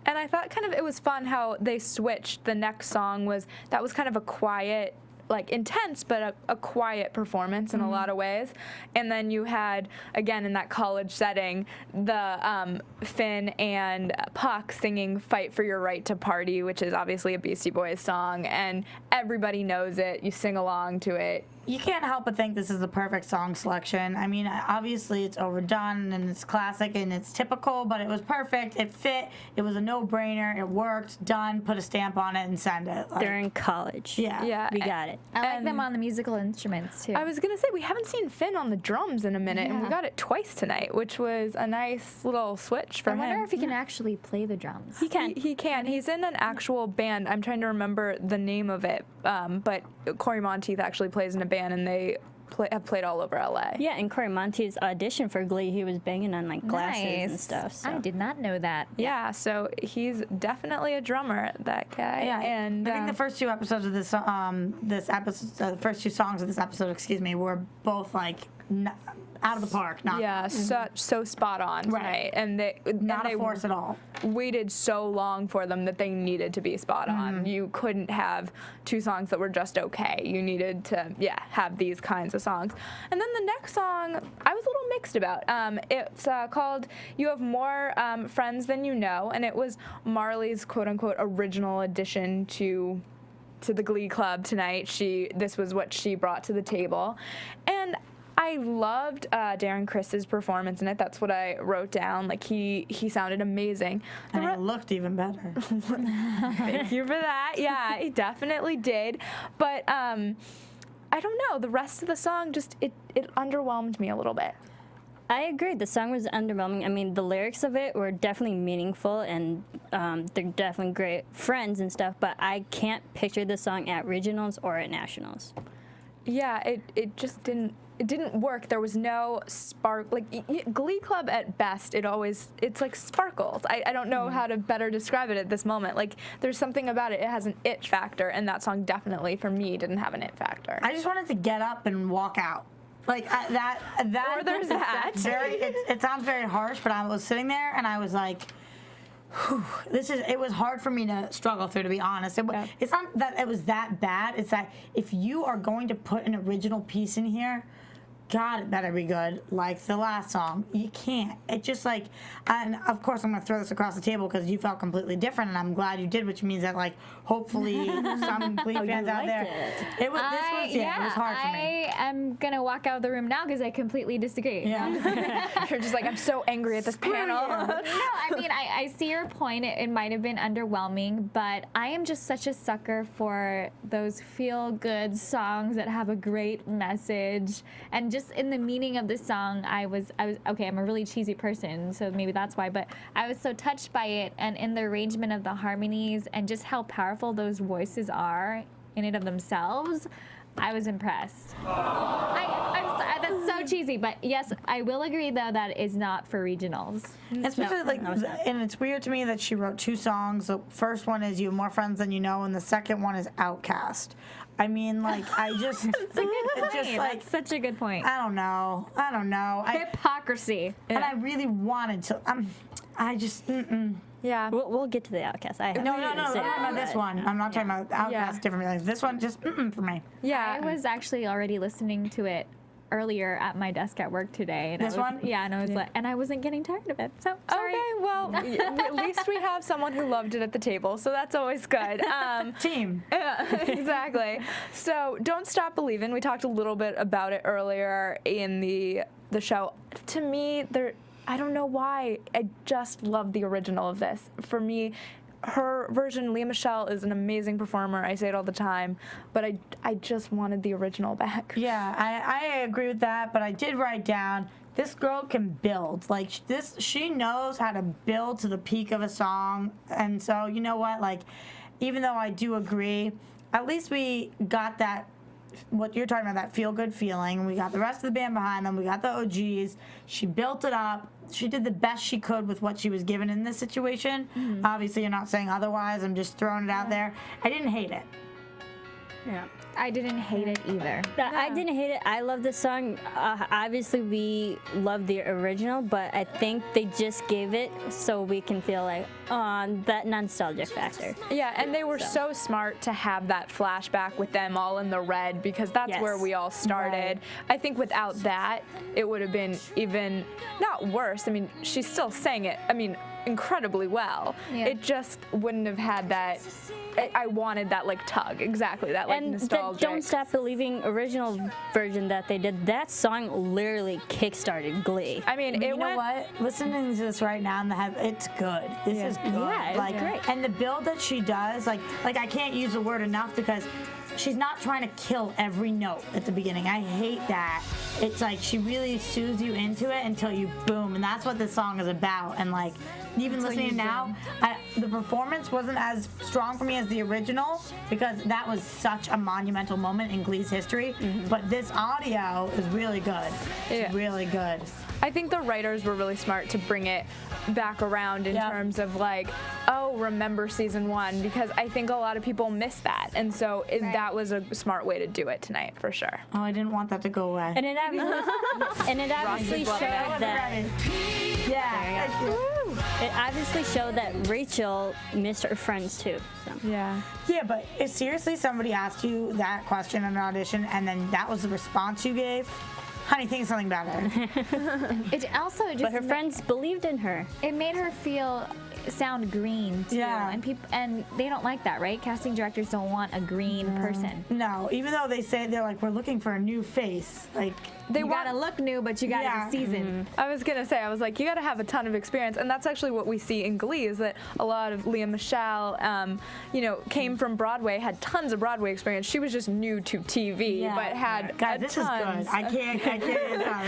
Speaker 3: And I thought kind of it was fun how they switched. The next song was kind of a quiet, like intense, but a quiet performance in a lot of ways. And then you had, again, in that college setting, the Finn and Puck singing Fight for Your Right to Party, which is obviously a Beastie Boys song, and everybody knows it. You sing along to it.
Speaker 6: You can't help but think this is the perfect song selection. I mean, obviously it's overdone and it's classic and it's typical, but it was perfect. It fit. It was a no-brainer. It worked. Done. Put a stamp on it and send it. Like,
Speaker 4: They're in college.
Speaker 6: Yeah.
Speaker 4: We got it.
Speaker 5: I like them on the musical instruments, too.
Speaker 3: I was going to say, we haven't seen Finn on the drums in a minute, and we got it twice tonight, which was a nice little switch for him.
Speaker 5: I wonder if he can actually play the drums.
Speaker 3: He can. He can. He's in an actual band. I'm trying to remember the name of it, but Corey Monteith actually plays in a band, and they have played all over LA.
Speaker 4: Yeah, and Corey Monteith's audition for Glee, he was banging on like glasses and stuff. So.
Speaker 5: I did not know that.
Speaker 3: Yeah, so he's definitely a drummer, that guy.
Speaker 6: Yeah,
Speaker 3: and
Speaker 6: I think the first two episodes of this episode, the first two songs of this episode, were both like out of the park.
Speaker 3: So spot on tonight, and they
Speaker 6: not a force at all.
Speaker 3: Waited so long for them that they needed to be spot on. You couldn't have two songs that were just okay. You needed to have these kinds of songs. And then the next song I was a little mixed about. It's called "You Have More Friends Than You Know," and it was Marley's quote unquote original addition to the Glee Club tonight. This was what she brought to the table, and I loved Darren Criss's performance in it. That's what I wrote down. Like, he sounded amazing.
Speaker 6: And it looked even better.
Speaker 3: Thank you for that. Yeah, he definitely did. But I don't know. The rest of the song just, it underwhelmed me a little bit.
Speaker 4: I agree. The song was underwhelming. I mean, the lyrics of it were definitely meaningful, and they're definitely great friends and stuff, but I can't picture the song at regionals or at nationals.
Speaker 3: Yeah, it just didn't work. There was no spark. Like, Glee Club at best, it's like sparkles. I don't know how to better describe it at this moment. Like, there's something about it. It has an it factor, and that song definitely, for me, didn't have an it factor.
Speaker 6: I just wanted to get up and walk out. Like, that.
Speaker 3: Or there's that.
Speaker 6: It sounds very harsh, but I was sitting there, and I was like, it was hard for me to struggle through, to be honest. It's not that it was that bad. It's that if you are going to put an original piece in here, God, it better be good. Like the last song, you can't. It just like, and of course I'm gonna throw this across the table because you felt completely different, and I'm glad you did, which means that like hopefully some Glee fans out there. It was it was hard for me.
Speaker 5: I am gonna walk out of the room now because I completely disagree.
Speaker 6: Yeah.
Speaker 3: You're just like, I'm so angry at this panel.
Speaker 5: No, I mean, I see your point. It might have been underwhelming, but I am just such a sucker for those feel-good songs that have a great message. And just in the meaning of the song, I was okay, I'm a really cheesy person, so maybe that's why, but I was so touched by it, and in the arrangement of the harmonies and just how powerful those voices are in and of themselves, I was impressed. That's so cheesy, but yes, I will agree though that is not for regionals.
Speaker 6: Especially and it's weird to me that she wrote 2 songs. The first one is "You Have More Friends Than You Know," and the second one is "Outcast." I mean, like, I just,
Speaker 5: That's a good point.
Speaker 6: just like,
Speaker 5: That's such a good point.
Speaker 6: I don't know.
Speaker 5: Hypocrisy.
Speaker 6: And I really wanted to. I just.
Speaker 3: Yeah.
Speaker 4: We'll get to the Outcast.
Speaker 6: No. I'm talking about this one. I'm not talking about Outcast. Different things. This one just for me.
Speaker 3: Yeah.
Speaker 5: I was actually already listening to it earlier at my desk at work today. And
Speaker 6: This one?
Speaker 5: Yeah, and I was like, and I wasn't getting tired of it. So sorry.
Speaker 3: Okay, well, at least we have someone who loved it at the table, so that's always good.
Speaker 6: Team.
Speaker 3: Yeah, exactly. So, Don't Stop Believin'. We talked a little bit about it earlier in the show. To me, I don't know why. I just love the original of this. For me, her version, Lea Michele, is an amazing performer. I say it all the time, but I just wanted the original back.
Speaker 6: Yeah, I agree with that, but I did write down, this girl can build. Like, she knows how to build to the peak of a song, and so, you know what, like, even though I do agree, at least we got that, what you're talking about, that feel-good feeling. We got the rest of the band behind them. We got the OGs. She built it up. She did the best she could with what she was given in this situation. Obviously, you're not saying otherwise. I'm just throwing it out there. I didn't hate it.
Speaker 4: Yeah.
Speaker 5: I didn't hate it either.
Speaker 4: I didn't hate it. I love this song. Obviously, we love the original, but I think they just gave it so we can feel like that nostalgic factor.
Speaker 3: Yeah, and they were so smart to have that flashback with them all in the red, because that's where we all started.
Speaker 6: Right.
Speaker 3: I think without that, it would have been even, not worse. I mean, she still sang it, incredibly well.
Speaker 5: Yeah.
Speaker 3: It just wouldn't have had that. I wanted that like tug, exactly, that like
Speaker 4: And the
Speaker 3: nostalgic.
Speaker 4: Don't Stop Believing original version that they did, that song literally kickstarted Glee.
Speaker 3: I mean,
Speaker 6: You
Speaker 3: it
Speaker 6: know
Speaker 3: went.
Speaker 6: what? Listening to this right now in the head, it's good. This is good.
Speaker 4: Yeah, it's
Speaker 6: like,
Speaker 4: great.
Speaker 6: And the build that she does, like I can't use the word enough because she's not trying to kill every note at the beginning. I hate that. It's like she really soothes you into it until you boom, and that's what this song is about. And like, even listening now, the performance wasn't as strong for me as the original because that was such a monumental moment in Glee's history. But this audio is really good. It's really good.
Speaker 3: I think the writers were really smart to bring it back around in terms of like, oh, remember season 1, because I think a lot of people miss that, and so that was a smart way to do it tonight for sure.
Speaker 6: Oh, I didn't want that to go away.
Speaker 4: And it obviously showed that.
Speaker 6: Yeah.
Speaker 4: It obviously showed that Rachel missed her friends too. So.
Speaker 3: Yeah.
Speaker 6: Yeah, but if seriously somebody asked you that question in an audition and then that was the response you gave, honey, think of something better.
Speaker 5: It also just
Speaker 4: But her friends believed in her.
Speaker 5: it made her sound green too.
Speaker 6: Yeah.
Speaker 5: And they don't like that, right? Casting directors don't want a green person.
Speaker 6: No, even though they say they're like, we're looking for a new face. Like,
Speaker 3: They
Speaker 5: You gotta look new, but you gotta be seasoned.
Speaker 3: I was gonna say, I was like, you gotta have a ton of experience, and that's actually what we see in Glee, is that a lot of Lea Michele, came from Broadway, had tons of Broadway experience. She was just new to TV, but had
Speaker 6: guys, this is
Speaker 3: tons.
Speaker 6: good. I can't.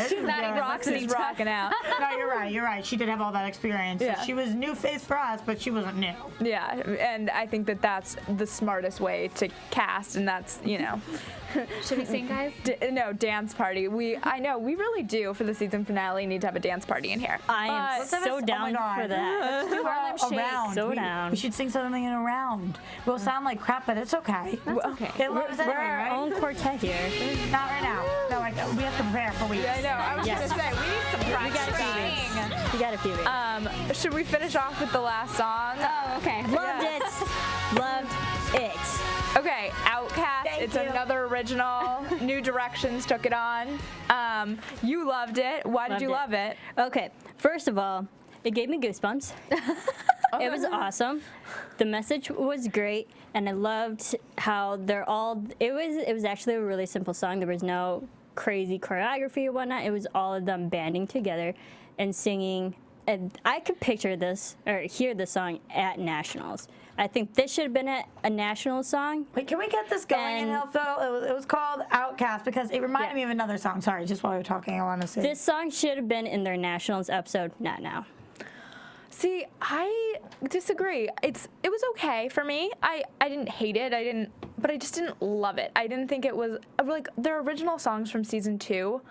Speaker 6: She's
Speaker 5: not even
Speaker 3: Roxy's rocking out.
Speaker 6: No, you're right. She did have all that experience. So
Speaker 3: Yeah.
Speaker 6: she was new face for us, but she wasn't new.
Speaker 3: Yeah, and I think that that's the smartest way to cast, and that's,
Speaker 5: Should we sing, guys?
Speaker 3: dance party. I know, we really do, for the season finale, need to have a dance party in here.
Speaker 4: I am
Speaker 3: But-
Speaker 4: so down for that.
Speaker 6: Harlem Shake.
Speaker 4: Around. So down.
Speaker 6: We should sing something in a round. We'll sound like crap, but it's okay.
Speaker 5: That's okay.
Speaker 6: It loves
Speaker 4: We're
Speaker 6: anyway,
Speaker 4: our
Speaker 6: right?
Speaker 4: own quartet here.
Speaker 6: Not right now. No, we have to prepare for weeks.
Speaker 3: I know, I was
Speaker 4: Yes.
Speaker 3: gonna say, we need some practice.
Speaker 4: We got a few weeks.
Speaker 3: Should we finish off with the last song?
Speaker 5: Oh, okay.
Speaker 4: Loved it. Loved it.
Speaker 3: Okay, Outcast. It's another original. New Directions took it on. You loved it. Why did you love it?
Speaker 4: Okay, first of all, it gave me goosebumps. It was awesome. The message was great, and I loved how they're all. It was actually a really simple song. There was no crazy choreography or whatnot. It was all of them banding together and singing. And I could picture this or hear the song at nationals. I think this should have been a national song.
Speaker 6: Wait, can we get this going in Hillsville? It was called Outcast because it reminded me of another song. Sorry, just while we were talking, I want to say.
Speaker 4: This song should have been in their nationals episode, not now.
Speaker 3: See, I disagree. It was okay for me. I didn't hate it. But I just didn't love it. I didn't think it was like their original songs from season 2.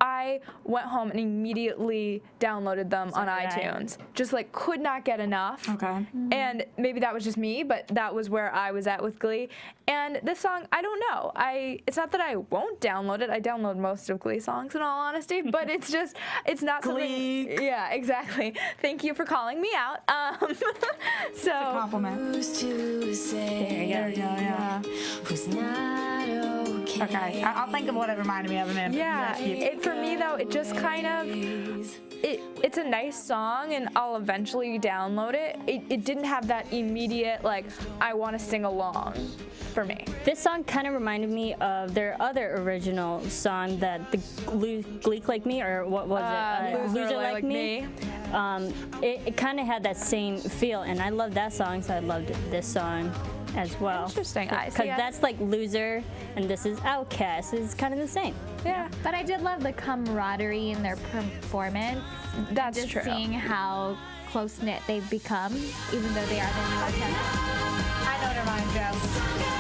Speaker 3: I went home and immediately downloaded them on iTunes. Just like could not get enough.
Speaker 6: Okay. Mm-hmm.
Speaker 3: And maybe that was just me, but that was where I was at with Glee. And this song, I don't know. It's not that I won't download it. I download most of Glee songs in all honesty, but it's not
Speaker 6: Glee.
Speaker 3: something. Yeah, exactly. Thank you for calling me out.
Speaker 6: It's a compliment.
Speaker 4: There you go.
Speaker 6: Yeah. Okay, I'll think of what it reminded me of in a minute.
Speaker 3: Yeah, for me though, it just kind of, it's a nice song and I'll eventually download it. It didn't have that immediate, like, I want to sing along for me.
Speaker 4: This song kind of reminded me of their other original song that the Gleek Like Me, or what was it?
Speaker 3: Loser Like Me.
Speaker 4: It kind of had that same feel, and I love that song, so I loved this song as well.
Speaker 3: Interesting.
Speaker 4: Because that's like Loser, and this is Outcast. It's kind of the same.
Speaker 3: Yeah.
Speaker 5: But I did love the camaraderie in their performance.
Speaker 3: That's
Speaker 5: just
Speaker 3: true.
Speaker 5: Seeing how close-knit they've become, even though they are the newer cast.
Speaker 6: I know what it reminds you of.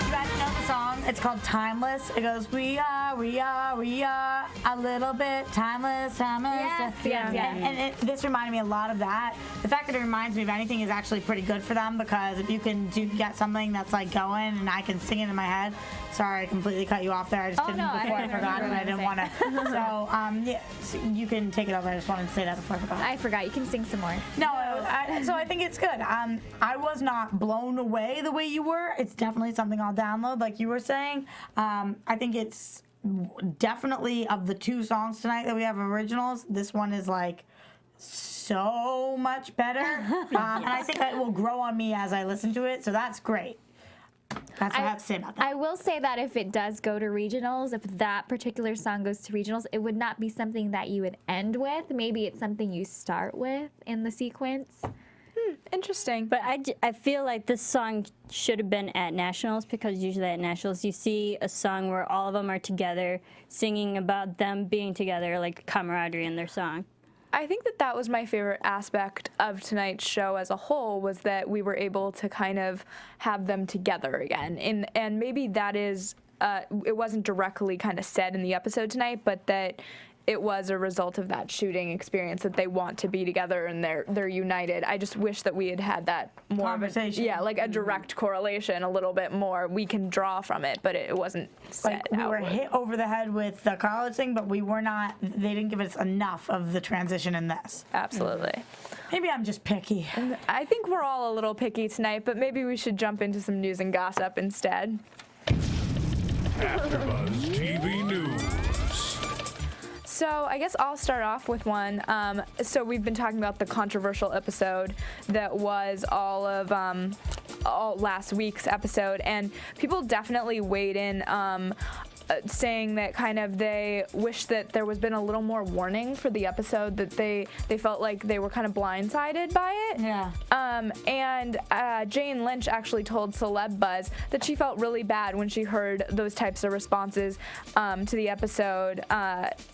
Speaker 6: You guys know the song? It's called Timeless. It goes, we are a little bit timeless.
Speaker 5: Yes.
Speaker 6: And this reminded me a lot of that. The fact that it reminds me of anything is actually pretty good for them, because if you can get something that's like going and I can sing it in my head. Sorry, I completely cut you off there. I just didn't before I forgot, and I didn't want to. So you can take it over. I just wanted to say that before I forgot.
Speaker 5: I forgot. You can sing some more.
Speaker 6: No, so I think it's good. I was not blown away the way you were. It's definitely something I'll download, like you were saying. I think it's definitely, of the 2 songs tonight that we have originals, this one is like so much better. And I think it will grow on me as I listen to it, so that's great. That's what I have to say about that.
Speaker 5: I will say that if it does go to regionals, if that particular song goes to regionals, it would not be something that you would end with. Maybe it's something you start with in the sequence.
Speaker 3: Interesting.
Speaker 4: But I feel like this song should have been at nationals, because usually at nationals you see a song where all of them are together singing about them being together, like camaraderie in their song.
Speaker 3: I think that was my favorite aspect of tonight's show as a whole, was that we were able to kind of have them together again. And maybe that is, it wasn't directly kind of said in the episode tonight, but that it was a result of that shooting experience, that they want to be together and they're united. I just wish that we had that more
Speaker 6: conversation.
Speaker 3: Like a direct correlation, a little bit more. We can draw from it, but it wasn't said.
Speaker 6: Like we were hit over the head with the college thing, but we were not. They didn't give us enough of the transition in this.
Speaker 3: Absolutely.
Speaker 6: Maybe I'm just picky.
Speaker 3: I think we're all a little picky tonight, but maybe we should jump into some news and gossip instead.
Speaker 1: AfterBuzz TV News.
Speaker 3: So I guess I'll start off with one. So we've been talking about the controversial episode that was all last week's episode, and people definitely weighed in, saying that kind of they wish that there was been a little more warning for the episode, that they felt like they were kind of blindsided by it.
Speaker 6: Yeah.
Speaker 3: And Jane Lynch actually told Celeb Buzz that she felt really bad when she heard those types of responses to the episode.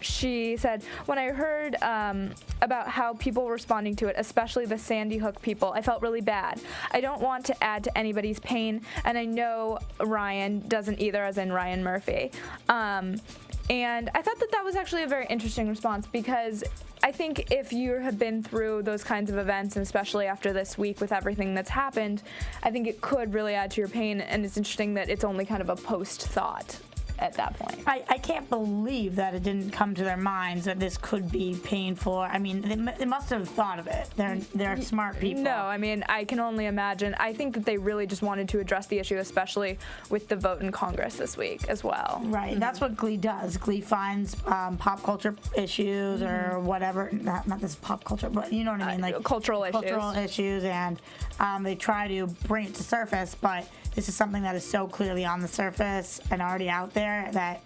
Speaker 3: She said, when I heard about how people were responding to it, especially the Sandy Hook people, I felt really bad. I don't want to add to anybody's pain, and I know Ryan doesn't either, as in Ryan Murphy. And I thought that was actually a very interesting response, because I think if you have been through those kinds of events, and especially after this week with everything that's happened, I think it could really add to your pain, and it's interesting that it's only kind of a post thought. at that point.
Speaker 6: I can't believe that it didn't come to their minds that this could be painful. I mean, they must have thought of it. They're smart people.
Speaker 3: No, I mean, I can only imagine. I think that they really just wanted to address the issue, especially with the vote in Congress this week as well.
Speaker 6: Right, that's what Glee does. Glee finds pop culture issues or whatever. Not this pop culture, but you know what I mean, like
Speaker 3: Cultural
Speaker 6: issues, and they try to bring it to surface. But this is something that is so clearly on the surface and already out there that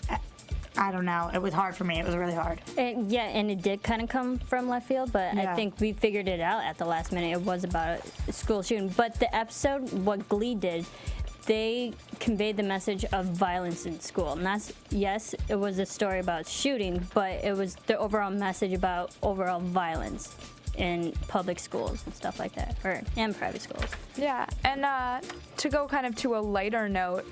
Speaker 6: I don't know. It was hard for me. It was really hard.
Speaker 4: And it did kind of come from left field, but I think we figured it out at the last minute. It was about a school shooting. But the episode, what Glee did, they conveyed the message of violence in school. And that's, yes, it was a story about shooting, but it was the overall message about overall violence in public schools and stuff like that, and private schools.
Speaker 3: Yeah, and to go kind of to a lighter note,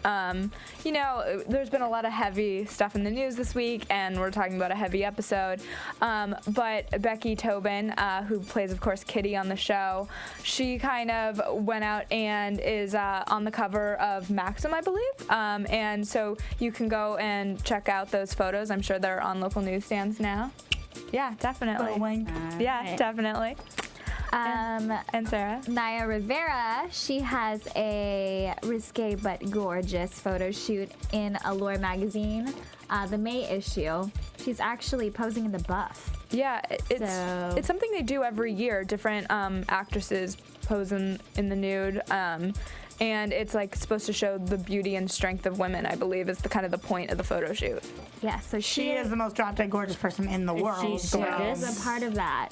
Speaker 3: you know, there's been a lot of heavy stuff in the news this week, and we're talking about a heavy episode. But Becky Tobin, who plays, of course, Kitty on the show, she kind of went out and is on the cover of Maxim, I believe. And so you can go and check out those photos. I'm sure they're on local newsstands now. Yeah, definitely. Yeah, definitely. And Sarah?
Speaker 5: Naya Rivera, she has a risque but gorgeous photo shoot in Allure magazine, the May issue. She's actually posing in the buff.
Speaker 3: Yeah, it's something they do every year. Different actresses pose in the nude. And it's like supposed to show the beauty and strength of women, I believe, is the kind of the point of the photo shoot.
Speaker 5: Yeah, so
Speaker 6: She is the most drop-dead gorgeous person in the world.
Speaker 4: She's
Speaker 5: a part of that.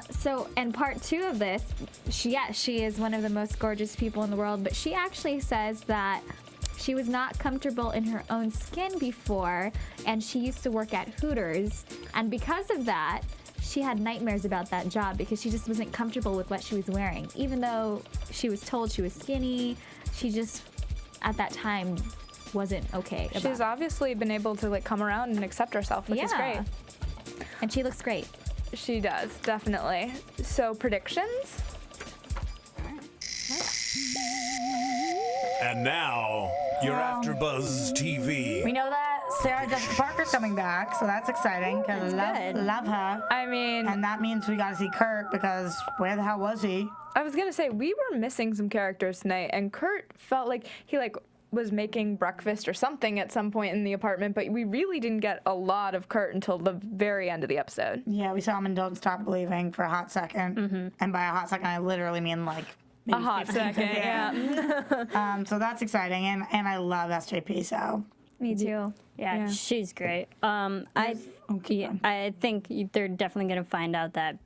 Speaker 5: So, and part 2 of this, she is one of the most gorgeous people in the world, but she actually says that she was not comfortable in her own skin before, and she used to work at Hooters, and because of that, she had nightmares about that job because she just wasn't comfortable with what she was wearing. Even though she was told she was skinny, she just, at that time, wasn't okay.
Speaker 3: She's obviously been able to like come around and accept herself, which is great.
Speaker 5: And she looks great.
Speaker 3: She does, definitely. So predictions?
Speaker 1: And now, your AfterBuzz TV.
Speaker 6: We know that Sarah Jessica Parker's coming back, so that's exciting because love her.
Speaker 3: I mean,
Speaker 6: and that means we got to see Kurt because where the hell was he?
Speaker 3: I was gonna say we were missing some characters tonight, and Kurt felt like he was making breakfast or something at some point in the apartment, but we really didn't get a lot of Kurt until the very end of the episode.
Speaker 6: Yeah, we saw him in Don't Stop Believing for a hot second, and by a hot second I literally mean like
Speaker 3: a hot second. Yeah.
Speaker 6: So that's exciting, and I love SJP. So
Speaker 5: me too.
Speaker 4: Yeah, she's great. I think they're definitely gonna find out that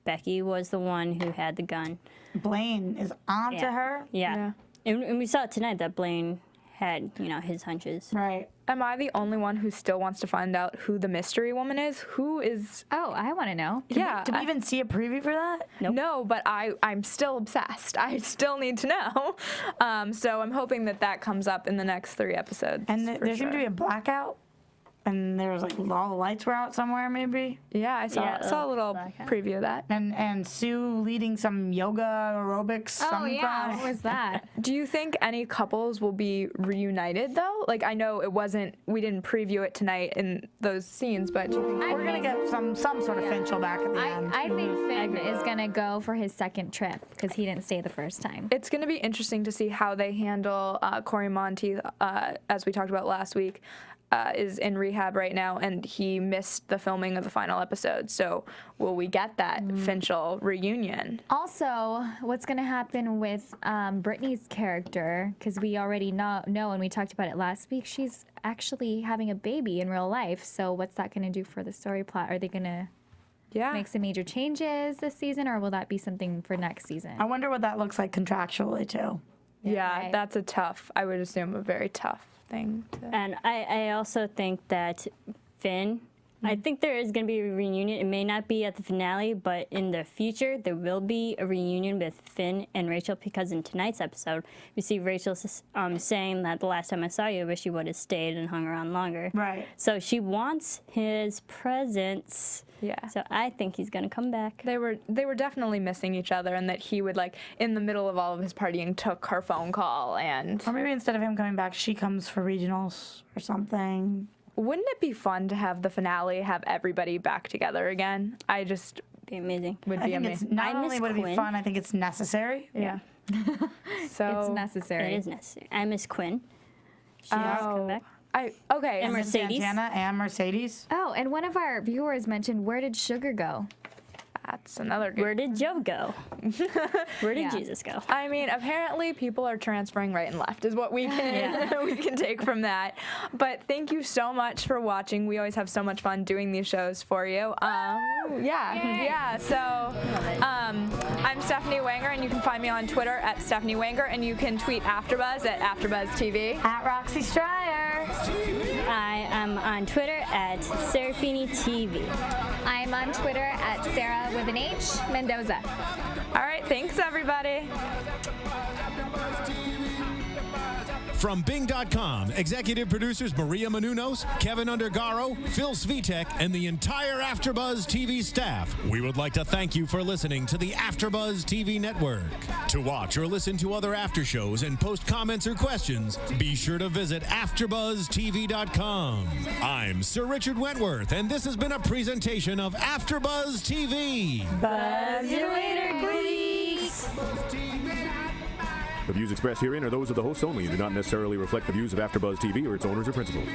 Speaker 4: Becky was the one who had the gun.
Speaker 6: Blaine is onto her.
Speaker 4: Yeah. And we saw tonight that Blaine had, his hunches.
Speaker 6: Right.
Speaker 3: Am I the only one who still wants to find out who the mystery woman is? Who is?
Speaker 5: Oh, I want to know.
Speaker 6: Did we even see a preview for that?
Speaker 4: Nope.
Speaker 3: No, but I'm still obsessed. I still need to know. So I'm hoping that comes up in the next 3 episodes.
Speaker 6: And there seemed to be a blackout. And there was like all the lights were out somewhere, maybe.
Speaker 3: Yeah, I saw a little preview of that.
Speaker 6: And Sue leading some yoga aerobics.
Speaker 5: Oh yeah, what was that?
Speaker 3: Do you think any couples will be reunited though? Like I know we didn't preview it tonight in those scenes, but do you think
Speaker 6: we're gonna get some sort of Finchel back at the end?
Speaker 5: I think Finn is gonna go for his second trip because he didn't stay the first time.
Speaker 3: It's gonna be interesting to see how they handle Corey Monteith, as we talked about last week. Is in rehab right now, and he missed the filming of the final episode. So will we get that Finchel reunion?
Speaker 5: Also, what's going to happen with Brittany's character? Because we already know, and we talked about it last week, she's actually having a baby in real life. So what's that going to do for the story plot? Are they going to make some major changes this season, or will that be something for next season?
Speaker 6: I wonder what that looks like contractually, too.
Speaker 3: Yeah, that's I would assume, a very tough thing.
Speaker 4: And I also think that Finn I think there is going to be a reunion. It may not be at the finale, but in the future, there will be a reunion with Finn and Rachel, because in tonight's episode, we see Rachel saying that the last time I saw you, I wish you would have stayed and hung around longer.
Speaker 6: Right.
Speaker 4: So she wants his presence.
Speaker 3: Yeah.
Speaker 4: So I think he's going to come back.
Speaker 3: They were definitely missing each other, and that he would, like, in the middle of all of his partying, took her phone call, and
Speaker 6: Or maybe instead of him coming back, she comes for regionals or something.
Speaker 3: wouldn't it be fun to have the finale have everybody back together again? I just
Speaker 4: Be amazing.
Speaker 3: would
Speaker 6: I
Speaker 3: be
Speaker 6: think it's
Speaker 3: amazing.
Speaker 6: not
Speaker 4: I miss
Speaker 6: only would it be
Speaker 4: Quinn.
Speaker 6: fun, I think it's necessary.
Speaker 3: Yeah. So
Speaker 5: It's necessary.
Speaker 4: It is necessary. I miss Quinn. She has to come back.
Speaker 3: Okay.
Speaker 4: And
Speaker 6: Miss
Speaker 4: Mercedes.
Speaker 6: Santana and Mercedes.
Speaker 5: Oh, and one of our viewers mentioned, where did Sugar go?
Speaker 3: That's another good.
Speaker 4: Where did Joe go? Where did
Speaker 5: Yeah.
Speaker 4: Jesus go?
Speaker 3: I mean, apparently people are transferring right and left is what we can we can take from that. But thank you so much for watching. We always have so much fun doing these shows for you. Yeah. So I'm Stephanie Wenger, and you can find me on Twitter at Stephanie Wenger, and you can tweet AFTERBUZZ at AFTERBUZZ TV.
Speaker 6: At Roxy Striar.
Speaker 4: I am on Twitter at Serafini TV.
Speaker 5: I'm on Twitter at Sarah with an H Mendoza.
Speaker 3: All right, thanks everybody.
Speaker 1: From Bing.com, executive producers Maria Menounos, Kevin Undergaro, Phil Svitek, and the entire AfterBuzz TV staff, we would like to thank you for listening to the AfterBuzz TV network. To watch or listen to other after shows and post comments or questions, be sure to visit AfterBuzzTV.com. I'm Sir Richard Wentworth, and this has been a presentation of AfterBuzz TV.
Speaker 6: Buzz you later, Gleeks.
Speaker 9: The views expressed herein are those of the hosts only and do not necessarily reflect the views of AfterBuzz TV or its owners or principals.